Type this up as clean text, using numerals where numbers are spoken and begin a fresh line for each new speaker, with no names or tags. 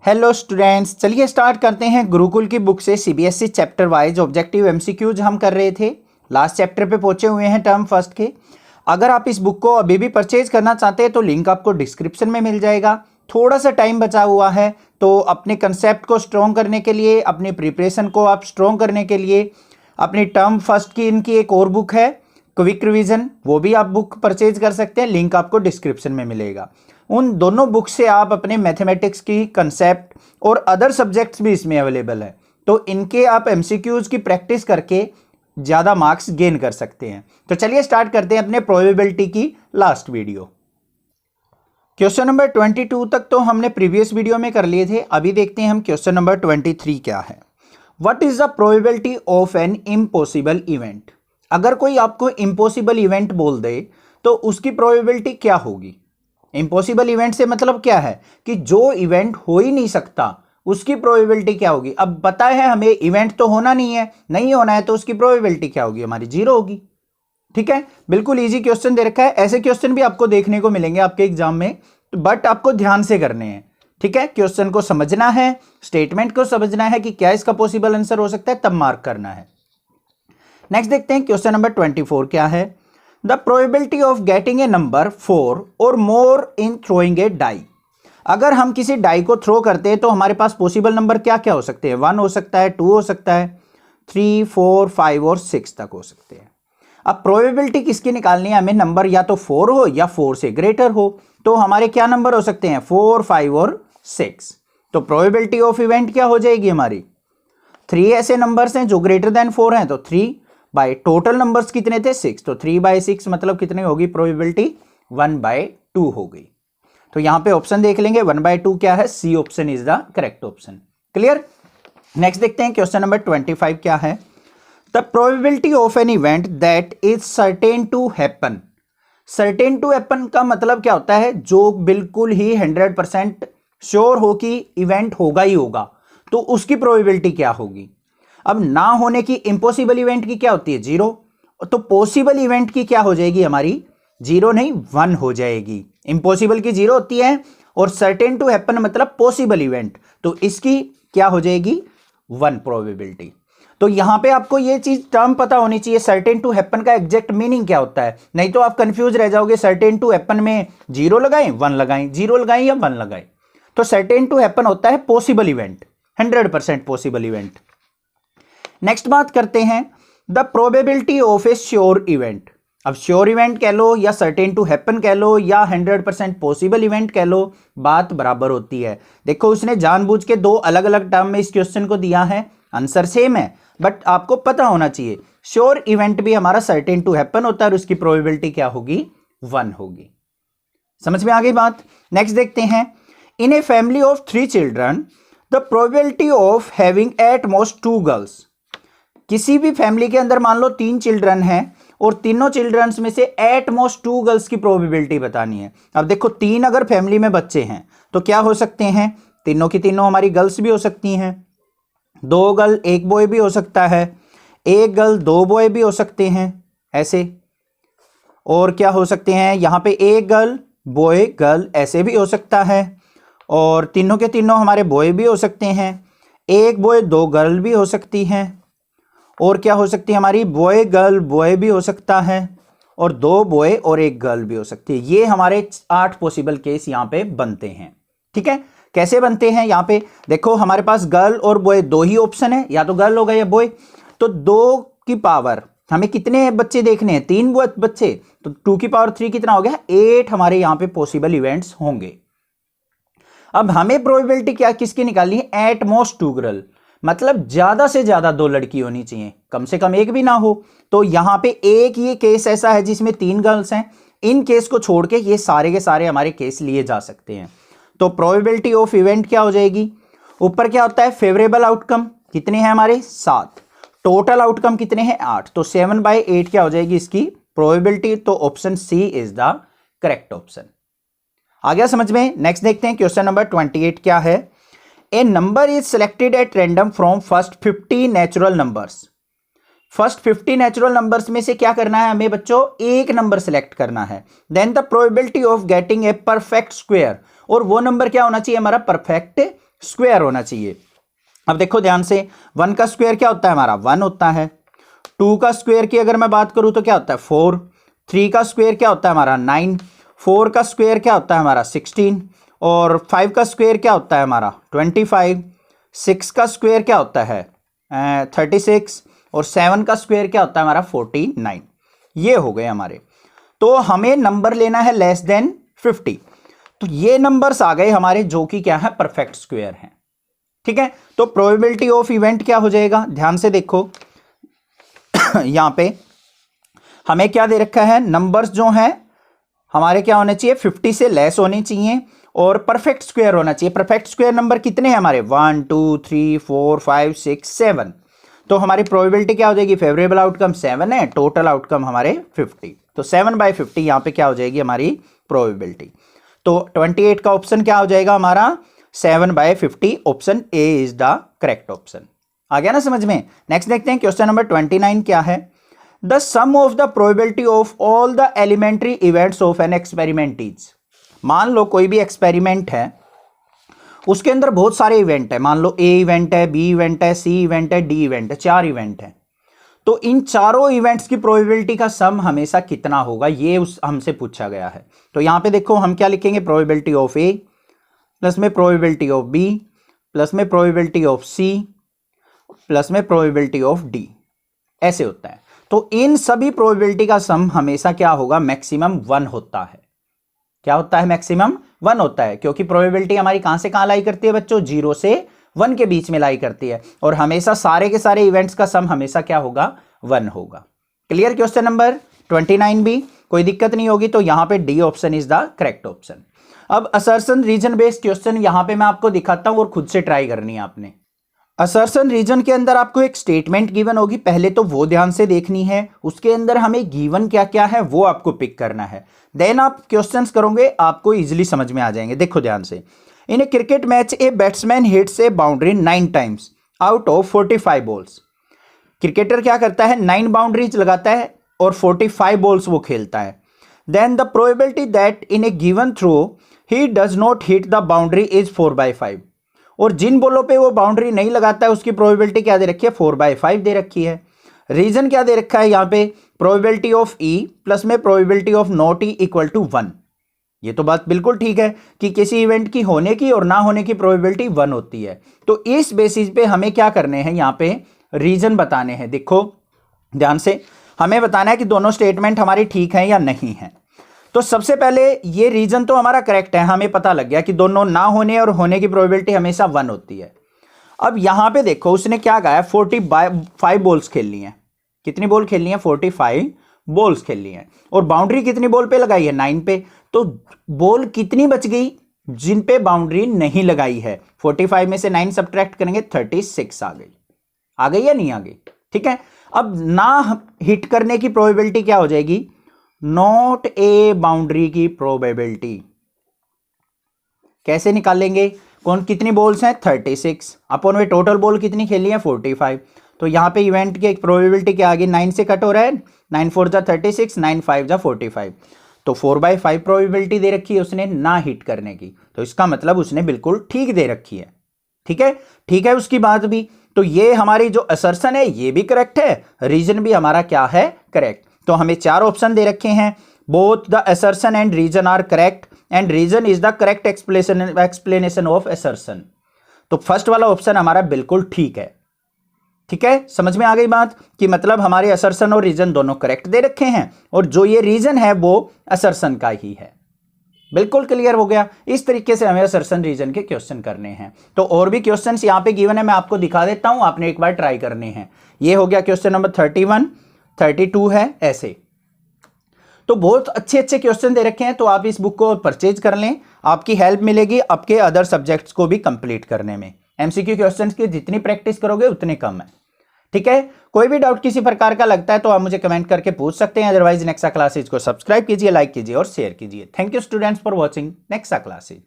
Hello students, चलिए start करते हैं गुरुकुल की बुक से CBSE chapter wise objective MCQs हम कर रहे थे। लास्ट चैप्टर पे पहुंचे हुए हैं टर्म फर्स्ट के। अगर आप इस बुक को अभी भी परचेज करना चाहते हैं तो लिंक आपको डिस्क्रिप्शन में मिल जाएगा। थोड़ा सा टाइम बचा हुआ है तो अपने कंसेप्ट को स्ट्रॉन्ग करने के लिए, अपनी प्रिपरेशन को आप स्ट्रॉन्ग करने के लिए अपनी टर्म फर्स्ट की इनकी एक और बुक है क्विक रिवीजन, वो भी आप बुक परचेज कर सकते हैं। लिंक आपको डिस्क्रिप्शन में मिलेगा। उन दोनों बुक से आप अपने मैथमेटिक्स की कंसेप्ट और अदर सब्जेक्ट्स भी इसमें अवेलेबल है, तो इनके आप एमसीक्यूज की प्रैक्टिस करके ज़्यादा मार्क्स गेन कर सकते हैं। तो चलिए स्टार्ट करते हैं अपने प्रोबेबिलिटी की लास्ट वीडियो। क्वेश्चन नंबर 22 तक तो हमने प्रीवियस वीडियो में कर लिए थे। अभी देखते हैं हम क्वेश्चन नंबर 23 क्या है। What is the probability of an impossible event. अगर कोई आपको इम्पॉसिबल इवेंट बोल दे तो उसकी प्रोबेबिलिटी क्या होगी। इम्पॉसिबल इवेंट से मतलब क्या है कि जो इवेंट हो ही नहीं सकता उसकी प्रोबेबिलिटी क्या होगी। अब पता है हमें इवेंट तो होना नहीं है, नहीं होना है, तो उसकी प्रोबेबिलिटी क्या होगी, हमारी जीरो होगी। ठीक है, बिल्कुल इजी क्वेश्चन दे रखा है। ऐसे क्वेश्चन भी आपको देखने को मिलेंगे आपके एग्जाम में, बट आपको ध्यान से करने हैं। ठीक है, क्वेश्चन को समझना है, स्टेटमेंट को समझना है कि क्या इसका पॉसिबल आंसर हो सकता है, तब मार्क करना है। नेक्स्ट देखते हैं क्वेश्चन नंबर 24 क्या है। The probability of getting A number 4 और मोर इन थ्रोइंग ए डाई। अगर हम किसी डाई को थ्रो करते हैं तो हमारे पास पॉसिबल नंबर क्या क्या हो सकते हैं। 1 हो सकता है, 2 हो सकता है, 3, 4, 5 और 6 तक हो सकते हैं। अब प्रोबेबिलिटी किसकी निकालनी है, हमें नंबर या तो 4 हो या 4 से ग्रेटर हो। तो हमारे क्या नंबर हो सकते हैं, 4, 5 और 6। तो प्रोबेबिलिटी ऑफ इवेंट क्या हो जाएगी हमारी, 3 ऐसे नंबर्स हैं जो ग्रेटर देन 4 हैं, तो 3 बाय टोटल नंबर्स कितने थे 6, तो 3/6 मतलब कितनी होगी प्रोबेबिलिटी, 1/2 हो गई। तो यहां पे ऑप्शन देख लेंगे, 1/2 क्या है, C option is the correct option. Clear. Next देखते हैं क्वेश्चन नंबर 25 क्या है। The probability of an event that is certain to happen. Certain to happen का मतलब क्या होता है, जो बिल्कुल ही 100% श्योर हो कि इवेंट होगा ही होगा, तो उसकी प्रोबेबिलिटी क्या होगी। अब ना होने की, इम्पॉसिबल इवेंट की क्या होती है, 0, तो पॉसिबल इवेंट की क्या हो जाएगी हमारी, 0 नहीं 1 हो जाएगी। इम्पॉसिबल की 0 होती है और सर्टेन टू हैपन मतलब पॉसिबल इवेंट, तो इसकी क्या हो जाएगी 1 प्रोबेबिलिटी। तो यहां पे आपको ये चीज टर्म पता होनी चाहिए, सर्टेन टू हैपन का एग्जैक्ट मीनिंग क्या होता है, नहीं तो आप कंफ्यूज रह जाओगे। सर्टेन टू हैपन में 0 लगाएं 1 लगाएं, 0 लगाएं या 1 लगाएं। तो सर्टेन टू हैपन होता है possible event, 100% possible event. Next बात करते हैं the probability of A sure event. अब श्योर इवेंट कह लो या सर्टेन टू हैपन कह लो या 100% पॉसिबल इवेंट कह लो, बात बराबर होती है। देखो उसने जानबूझ के 2 अलग अलग टर्म में इस क्वेश्चन को दिया है, आंसर सेम है, बट आपको पता होना चाहिए श्योर इवेंट भी हमारा सर्टेन टू हैपन होता है और उसकी प्रोबेबिलिटी क्या होगी, 1 होगी। समझ में आ गई बात। नेक्स्ट देखते हैं, in a family of 3 children the probability of having at most 2 girls. किसी भी फैमिली के अंदर मान लो 3 चिल्ड्रन हैं और तीनों चिल्ड्रंस में से एट मोस्ट 2 गर्ल्स की प्रोबेबिलिटी बतानी है। अब देखो 3 अगर फैमिली में बच्चे हैं तो क्या हो सकते हैं, तीनों की तीनों हमारी गर्ल्स भी हो सकती हैं, 2 गर्ल 1 बॉय भी हो सकता है, 1 गर्ल 2 बॉय भी हो सकते हैं ऐसे। और क्या हो सकते हैं यहाँ पे 1 गर्ल बॉय गर्ल ऐसे भी हो सकता है, और तीनों के तीनों हमारे बॉय भी हो सकते हैं, 1 बॉय 2 गर्ल भी हो सकती हैं, और क्या हो सकती है हमारी बॉय गर्ल बॉय भी हो सकता है, और 2 बॉय और 1 गर्ल भी हो सकती है। ये हमारे 8 पॉसिबल केस यहाँ पे बनते हैं। ठीक है, कैसे बनते हैं, यहाँ पे देखो हमारे पास गर्ल और बॉय 2 ही ऑप्शन है, या तो गर्ल होगा या बॉय। तो 2 की पावर हमें कितने बच्चे देखने हैं, 3 बच्चे, तो 2 की पावर 3 कितना हो गया, 8 हमारे यहाँ पे पॉसिबल इवेंट्स होंगे। अब हमें प्रोबेबिलिटी क्या किसकी निकालनी है, एट मोस्ट 2 गर्ल, मतलब ज्यादा से ज्यादा 2 लड़की होनी चाहिए, कम से कम 1 भी ना हो। तो यहां पे एक ये केस ऐसा है जिसमें 3 गर्ल्स हैं, इन केस को छोड़ के ये सारे के सारे हमारे केस लिए जा सकते हैं। तो प्रोबेबिलिटी ऑफ इवेंट क्या हो जाएगी, ऊपर क्या होता है फेवरेबल आउटकम, कितने हैं हमारे 7, टोटल आउटकम कितने हैं 8, तो 7/8 क्या हो जाएगी इसकी प्रोबेबिलिटी। तो option C is the correct option. आ गया समझ में। नेक्स्ट देखते हैं क्वेश्चन नंबर 28 क्या है। A number is selected at random from first 50 natural numbers. First 50 natural numbers में से क्या करना है हमें बच्चों, एक नंबर सेलेक्ट करना है। Then the probability of getting a perfect square, और वो नंबर क्या होना चाहिए हमारा, परफेक्ट स्क्वायर होना चाहिए। अब देखो ध्यान से, 1 का स्क्वायर क्या होता है हमारा, 1 होता है। 2 का स्क्वायर की अगर मैं बात करूं तो क्या होता है 4। 3 का स्क्वायर क्या होता है हमारा 9। 4 का स्क्वायर क्या होता है हमारा 16। और 5 का स्क्वायर क्या होता है हमारा 25। 6 का स्क्वायर क्या होता है 36। और 7 का स्क्वायर क्या होता है हमारा 49। ये हो गए हमारे। तो हमें नंबर लेना है लेस देन 50। तो ये नंबर्स आ गए हमारे जो कि क्या है, परफेक्ट स्क्वायर हैं। ठीक है, तो प्रोबेबिलिटी ऑफ इवेंट क्या हो जाएगा, ध्यान से देखो यहां पे हमें क्या दे रखा है, नंबर्स जो हैं हमारे क्या होने चाहिए, 50 से लेस होने चाहिए और परफेक्ट स्क्वायर होना चाहिए। परफेक्ट स्क्वायर नंबर कितने हैं हमारे, 1 2 3 4 5 6 7। तो हमारी प्रोबेबिलिटी क्या हो जाएगी, फेवरेबल आउटकम 7 है, टोटल आउटकम हमारे 50। तो 7/50 यहां पे क्या हो जाएगी हमारी प्रोबेबिलिटी। तो 28 का ऑप्शन क्या हो जाएगा हमारा, 7/50। Option A is the correct option. आ गया ना समझ में। नेक्स्ट देखते हैं क्वेश्चन नंबर 29 क्या है। The sum of the probability of all the elementary events of an experiment is. मान लो कोई भी एक्सपेरिमेंट है, उसके अंदर बहुत सारे इवेंट है। मान लो ए इवेंट है, बी इवेंट है, सी इवेंट है, डी इवेंट है, 4 इवेंट है। तो इन चारों इवेंट्स की प्रोबेबिलिटी का सम हमेशा कितना होगा, ये उस हमसे पूछा गया है। तो यहां पे देखो हम क्या लिखेंगे, प्रोबेबिलिटी ऑफ ए प्लस में प्रोबेबिलिटी ऑफ बी प्लस में प्रोबेबिलिटी ऑफ सी प्लस में प्रोबेबिलिटी ऑफ डी, ऐसे होता है। तो इन सभी प्रोबेबिलिटी का सम हमेशा क्या होगा, मैक्सिमम 1 होता है। क्या होता है, मैक्सिमम 1 होता है, क्योंकि प्रोबेबिलिटी हमारी कहां से कहां लाई करती है बच्चों, 0 से 1 के बीच में लाई करती है। और हमेशा सारे के सारे इवेंट्स का सम हमेशा क्या होगा, 1 होगा। क्लियर। क्वेश्चन नंबर 29 भी कोई दिक्कत नहीं होगी। तो यहां पे D option is the correct option. अब असर्शन रीजन बेस्ड क्वेश्चन यहां पे मैं आपको दिखाता हूं और खुद से ट्राई करनी है आपने। असर्शन रीजन के अंदर आपको एक स्टेटमेंट गिवन होगी, पहले तो वो ध्यान से देखनी है। उसके अंदर हमें गिवन क्या क्या है वो आपको पिक करना है। देन आप क्वेश्चंस करोगे, आपको इजीली समझ में आ जाएंगे। देखो ध्यान से, in a cricket match a batsman hits a boundary 9 times out of 45 balls. Cricketer क्या करता है, 9 बाउंड्रीज लगाता है और 45 बॉल्स वो खेलता है। Then the probability that in a given throw he does not hit the boundary is 4/5। और जिन बॉलों पे वो बाउंड्री नहीं लगाता है उसकी प्रोबेबिलिटी क्या दे रखी है, 4/5 दे रखी है। रीजन क्या दे रखा है यहाँ पे, प्रोबेबिलिटी ऑफ ई प्लस में probability of not E equal to 1। ये तो बात बिल्कुल ठीक है कि किसी इवेंट की होने की और ना होने की प्रोबेबिलिटी 1 होती है। तो इस बेसिस पे हमें क्या करने हैं, यहाँ पे रीजन बताने हैं। देखो ध्यान से, हमें बताना है कि दोनों स्टेटमेंट हमारी ठीक है या नहीं है। तो सबसे पहले ये रीजन तो हमारा करेक्ट है, हमें पता लग गया कि दोनों ना होने और होने की प्रोबेबिलिटी हमेशा 1 होती है। अब यहां पे देखो उसने क्या कहा है, 45 बॉल्स खेलनी है। कितनी बॉल खेलनी है, 45 बॉल्स खेलनी है। और बाउंड्री कितनी बॉल पे लगाई है, 9 पे। तो बॉल कितनी बच गई जिन पे बाउंड्री नहीं लगाई है, 45 में से 9 सब्ट्रैक्ट करेंगे 36 आ गई। आ गई या नहीं आ गई, ठीक है। अब ना हिट करने की प्रोबेबिलिटी क्या हो जाएगी, नॉट ए बाउंड्री की प्रोबेबिलिटी। कैसे निकालेंगे, कौन कितनी बॉल्स हैं 36 अपॉन में टोटल बॉल कितनी खेली है 45। तो यहां पे इवेंट की एक प्रोबेबिलिटी क्या आ गई, 9 से कट हो रहा है, 9 4 जा 36, 9 5 जा 45। तो 4/5 प्रोबेबिलिटी दे रखी है उसने ना हिट करने की। तो इसका मतलब उसने बिल्कुल ठीक दे रखी है। ठीक है, ठीक है उसकी बात भी। तो ये हमारी जो असर्शन है ये भी करेक्ट है, रीजन भी हमारा क्या है, करेक्ट। तो हमें 4 ऑप्शन दे रखे हैं, both the assertion and reason are correct and reason is the correct explanation of assertion. तो फर्स्ट वाला ऑप्शन हमारा बिल्कुल ठीक है। ठीक है, समझ में आ गई बात कि मतलब हमारे असर्शन और रीजन दोनों करेक्ट दे रखे हैं और जो ये रीजन है वो असर्शन का ही है। बिल्कुल क्लियर हो गया। इस तरीके से हमें असर्शन रीजन के क्वेश्चन करने हैं। तो और भी क्वेश्चंस यहां पे गिवन है, मैं आपको दिखा देता हूं, आपने एक बार ट्राई करने हैं। ये हो गया क्वेश्चन नंबर 31, 32 है ऐसे। तो बहुत अच्छे अच्छे क्वेश्चन दे रखे हैं, तो आप इस बुक को परचेज कर लें, आपकी हेल्प मिलेगी आपके अदर सब्जेक्ट्स को भी कंप्लीट करने में। एमसीक्यू क्वेश्चंस की जितनी प्रैक्टिस करोगे उतने कम है। ठीक है, कोई भी डाउट किसी प्रकार का लगता है तो आप मुझे कमेंट करके पूछ सकते हैं। अदरवाइज नेक्सा क्लासेज को सब्सक्राइब कीजिए, लाइक कीजिए और शेयर कीजिए। Thank you students for watching Nexa classes.